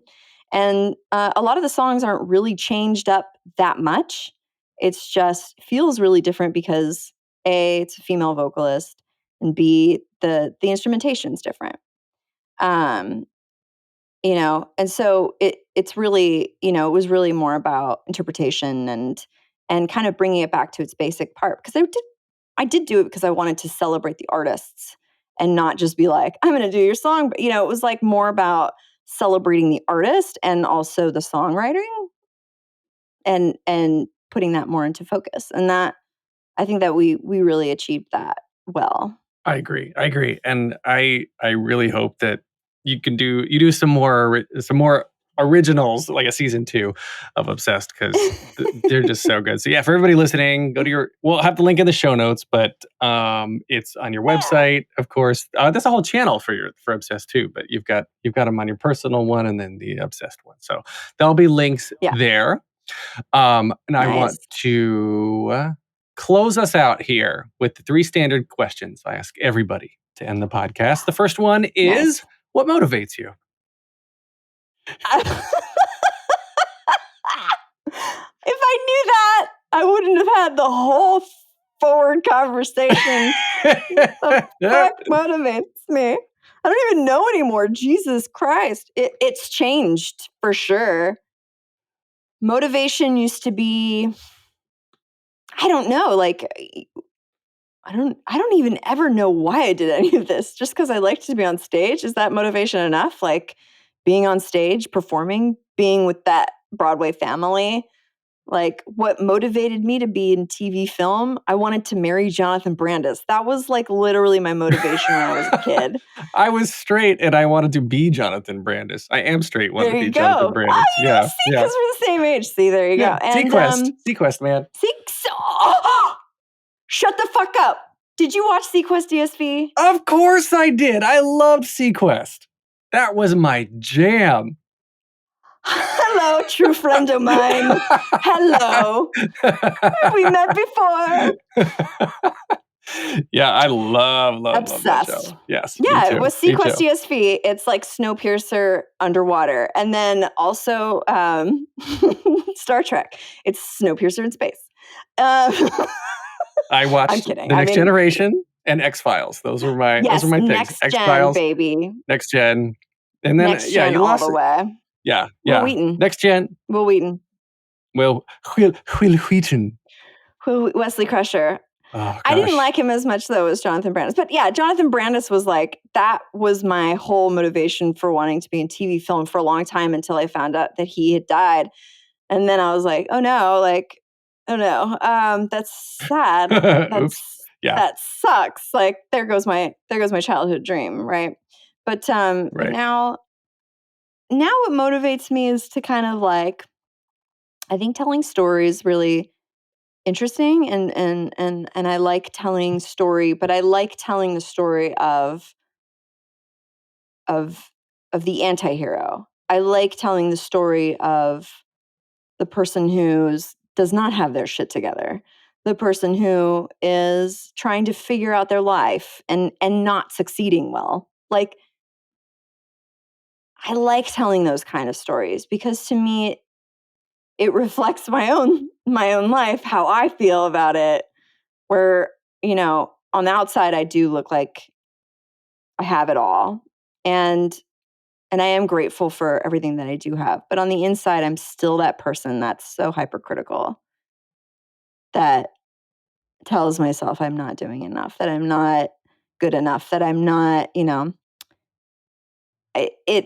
G: And a lot of the songs aren't really changed up that much. It's just feels really different because A, it's a female vocalist, and B, the instrumentation's different. And so it's really, it was really more about interpretation and kind of bringing it back to its basic part. Because I did do it because I wanted to celebrate the artists and not just be like, I'm going to do your song. But, it was like more about celebrating the artist and also the songwriting and putting that more into focus. And that, I think that we really achieved that well.
F: I agree. And I really hope that you do some more originals, like a season 2 of Obsessed, because they're just so good. So yeah, for everybody listening, go to we'll have the link in the show notes, but it's on your website, of course. That's a whole channel for Obsessed too, but you've got them on your personal one and then the Obsessed one. So there'll be links there. And I want to close us out here with the 3 standard questions I ask everybody to end the podcast. The first one is, what motivates you?
G: If I knew that, I wouldn't have had the whole forward conversation. What the fuck motivates me? I don't even know anymore. Jesus Christ. It's changed for sure. Motivation used to be, I don't know, like, I don't even ever know why I did any of this. Just because I liked to be on stage. Is that motivation enough? Like, being on stage, performing, being with that Broadway family. Like, what motivated me to be in TV film? I wanted to marry Jonathan Brandis. That was like literally my motivation when I was a kid.
F: I was straight and I wanted to be Jonathan Brandis. I am straight, wanted to be Jonathan Brandis.
G: Oh, yeah, see, because we're the same age. See, there you go. And
F: Sequest, man.
G: Shut the fuck up. Did you watch Sequest DSV?
F: Of course I did. I loved Sequest. That was my jam.
G: Hello, true friend of mine. Hello. Have we met before?
F: Yeah, I love that
G: Obsessed.
F: show. Yes, me
G: Yeah,
F: too.
G: with
F: Me
G: Sequest
F: too.
G: CSV, it's like Snowpiercer underwater. And then also Star Trek, it's Snowpiercer in space.
F: I
G: I'm
F: watched
G: kidding.
F: The
G: I
F: Next
G: mean,
F: Generation and X-Files. Those were my
G: yes,
F: things.
G: next gen,
F: X-Files,
G: baby.
F: Next Gen. And then
G: Next gen
F: you
G: all
F: lost
G: the
F: it.
G: way.
F: Yeah,
G: Will
F: yeah.
G: Wheaton.
F: Next Gen.
G: Will Wheaton.
F: Will Wheaton.
G: Wesley Crusher.
F: Oh
G: I didn't
F: gosh.
G: like him as much though as Jonathan Brandis. But yeah, Jonathan Brandis was like, that was my whole motivation for wanting to be in TV film for a long time until I found out that he had died. And then I was like, oh no, that's sad.
F: Oops. Yeah.
G: That sucks. Like there goes my childhood dream, right? But
F: Right.
G: now what motivates me is to kind of like, I think telling stories really interesting and I like telling story, but I like telling the story of the anti-hero. I like telling the story of the person who's does not have their shit together. The person who is trying to figure out their life and not succeeding well. Like I like telling those kind of stories because to me it reflects my own life, how I feel about it, where, on the outside I do look like I have it all. And I am grateful for everything that I do have. But on the inside, I'm still that person that's so hypercritical that tells myself I'm not doing enough, that I'm not good enough, that I'm not,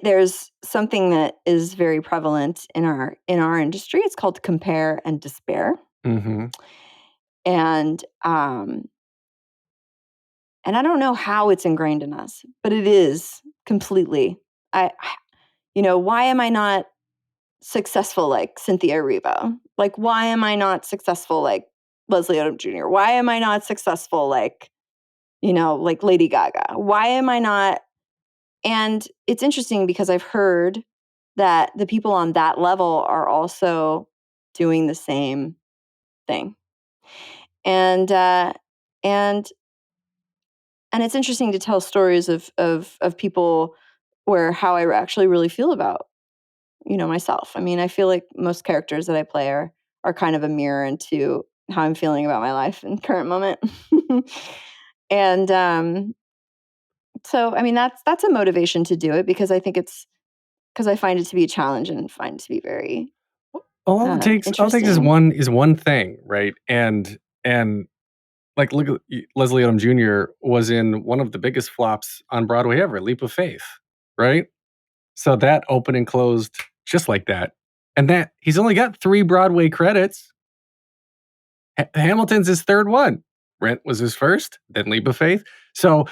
G: there's something that is very prevalent in our industry. It's called compare and despair.
F: Mm-hmm.
G: And I don't know how it's ingrained in us, but it is completely. Why am I not successful like Cynthia Erivo? Like, why am I not successful like Leslie Odom Jr.? Why am I not successful like, like Lady Gaga? Why am I not? And it's interesting because I've heard that the people on that level are also doing the same thing. And and it's interesting to tell stories of people where how I actually really feel about myself. I mean, I feel like most characters that I play are kind of a mirror into how I'm feeling about my life in current moment. And so I mean that's a motivation to do it because I think it's because I find it to be a challenge and find it to be very
F: All it takes is
G: interesting.
F: one thing, right? And like look at Leslie Odom Jr. was in one of the biggest flops on Broadway ever, Leap of Faith, right? So that opened and closed just like that. And that he's only got 3 Broadway credits. Hamilton's his third one. Rent was his first, then Leap of Faith. So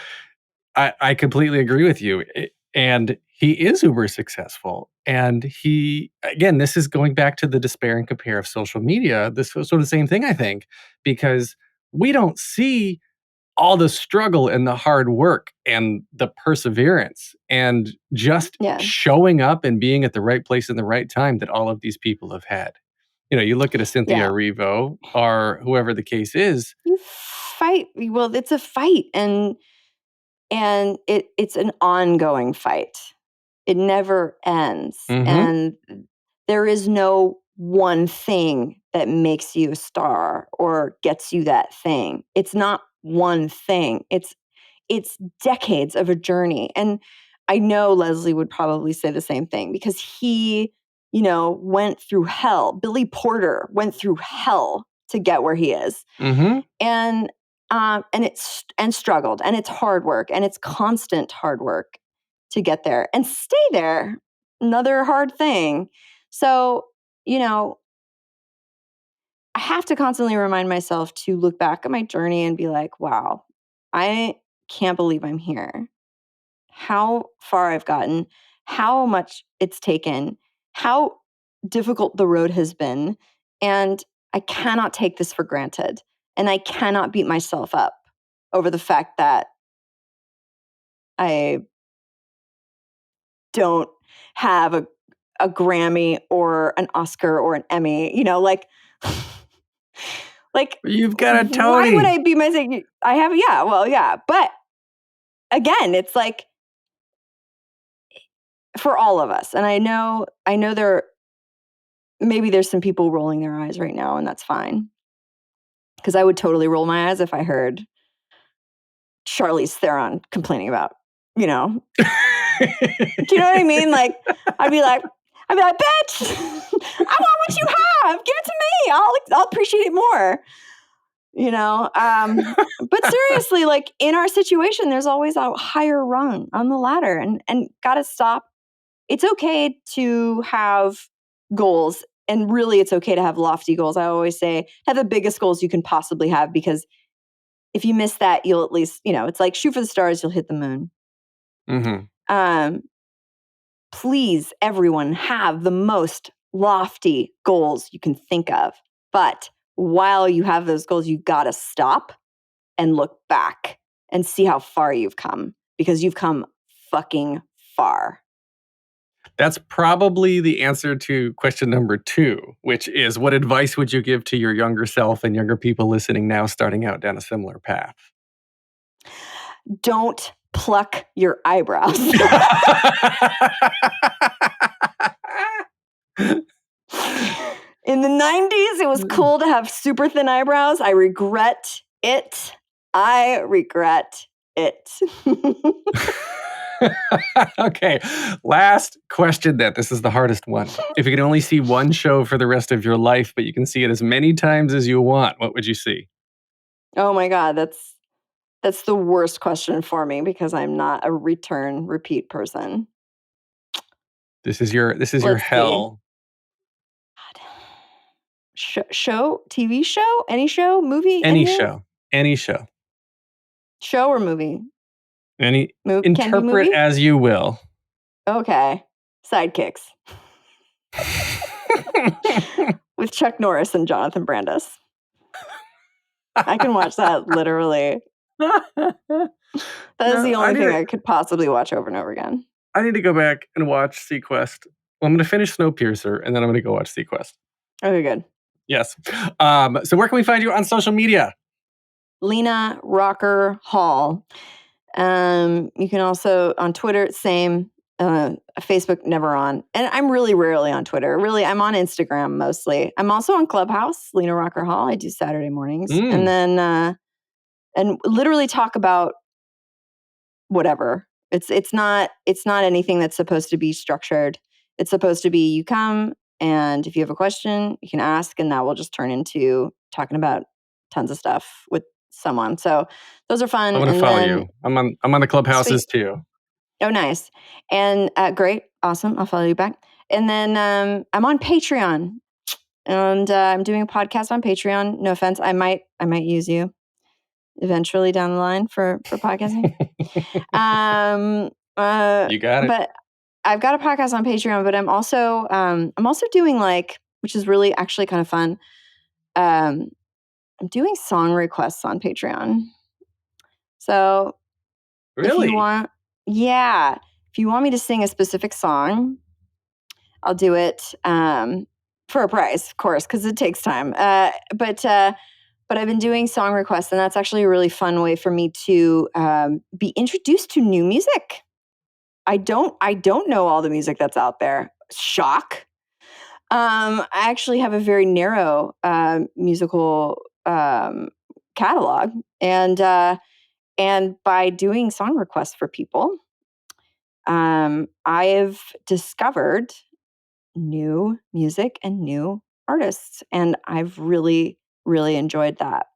F: I completely agree with you. And he is uber successful. And this is going back to the despair and compare of social media. This was sort of the same thing, I think, because we don't see all the struggle and the hard work and the perseverance and just showing up and being at the right place in the right time that all of these people have had. You look at a Cynthia Erivo or whoever the case is.
G: You fight. Well, it's a fight and it's an ongoing fight. It never ends.
F: Mm-hmm.
G: And there is no one thing that makes you a star or gets you that thing. It's not one thing. It's decades of a journey. And I know Leslie would probably say the same thing because he, went through hell. Billy Porter went through hell to get where he is.
F: Mm-hmm.
G: And struggled, and it's hard work, and it's constant hard work to get there and stay there. Another hard thing. So, I have to constantly remind myself to look back at my journey and be like, wow, I can't believe I'm here. How far I've gotten, how much it's taken, how difficult the road has been. And I cannot take this for granted. And I cannot beat myself up over the fact that I don't have a Grammy or an Oscar or an Emmy, like Like,
F: You've got a
G: why
F: Tony.
G: would I be missing? I have, yeah, well, yeah. But again, it's like for all of us. And I know maybe there's some people rolling their eyes right now, and that's fine. Because I would totally roll my eyes if I heard Charlize Theron complaining about, do you know what I mean? Like, I'd be like, bitch, I want what you have. Give it to me. I'll appreciate it more. But seriously, like in our situation, there's always a higher rung on the ladder, and gotta stop. It's okay to have goals, and really it's okay to have lofty goals. I always say have the biggest goals you can possibly have, because if you miss that, you'll at least, it's like shoot for the stars, you'll hit the moon.
F: Mm-hmm.
G: Please, everyone, have the most lofty goals you can think of. But while you have those goals, you got to stop and look back and see how far you've come, because you've come fucking far.
F: That's probably the answer to question number 2, which is, what advice would you give to your younger self and younger people listening now starting out down a similar path?
G: Don't pluck your eyebrows. In the 90s, it was cool to have super thin eyebrows. I regret it.
F: Okay, last question then. This is the hardest one. If you could only see one show for the rest of your life, but you can see it as many times as you want, what would you see?
G: Oh my God, that's the worst question for me, because I'm not a repeat person.
F: This is your hell.
G: Show, TV show, any show, movie,
F: Any
G: anything?
F: show.
G: Show or movie?
F: Interpret as you will.
G: Okay. Sidekicks. With Chuck Norris and Jonathan Brandis. I can watch that literally. That is the only thing I could possibly watch over and over again.
F: I need to go back and watch Sequest. Well, I'm going to finish Snowpiercer, and then I'm going to go watch Sequest.
G: Okay, good.
F: Yes. So where can we find you on social media?
G: Lena Rocker Hall. You can also on Twitter, same. Facebook, never on. And I'm really rarely on Twitter. Really, I'm on Instagram mostly. I'm also on Clubhouse, Lena Rocker Hall. I do Saturday mornings. And then and literally talk about whatever. It's not anything that's supposed to be structured. It's supposed to be, you come, and if you have a question, you can ask, and that will just turn into talking about tons of stuff with someone. So those are fun.
F: I'm going to follow you. I'm on the Clubhouses too.
G: Oh, nice. And great. Awesome. I'll follow you back. And then I'm on Patreon, and I'm doing a podcast on Patreon. No offense. I might use you eventually down the line for podcasting.
F: You got it.
G: But I've got a podcast on Patreon, but I'm also doing, like, which is really actually kind of fun. I'm doing song requests on Patreon. So
F: really,
G: if you want me to sing a specific song, I'll do it for a price, of course, because it takes time. But I've been doing song requests, and that's actually a really fun way for me to be introduced to new music. I don't know all the music that's out there. Shock. I actually have a very narrow musical catalog, and by doing song requests for people, I have discovered new music and new artists, and I've really, really enjoyed that.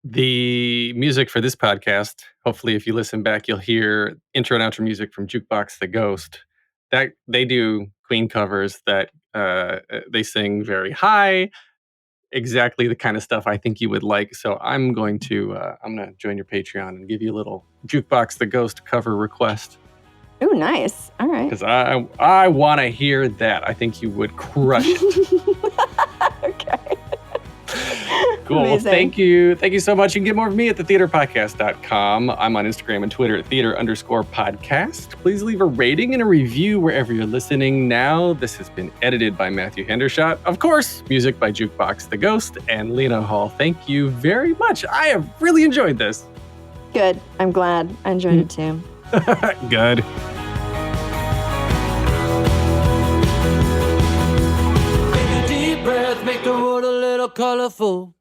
F: The music for this podcast, hopefully if you listen back, you'll hear intro and outro music from Jukebox the Ghost. That they do Queen covers that they sing very high, exactly the kind of stuff I think you would like. So I'm going to join your Patreon and give you a little Jukebox the Ghost cover request.
G: Oh, nice. All right.
F: Because I want to hear that. I think you would crush it.
G: Okay.
F: Cool. Well, thank you. Thank you so much. You can get more of me at thetheaterpodcast.com. I'm on Instagram and Twitter at theater_podcast. Please leave a rating and a review wherever you're listening now. This has been edited by Matthew Hendershot. Of course, music by Jukebox the Ghost and Lena Hall. Thank you very much. I have really enjoyed this.
G: Good. I'm glad. I enjoyed it too.
F: Good.
C: Take a deep breath, make the world a little colorful.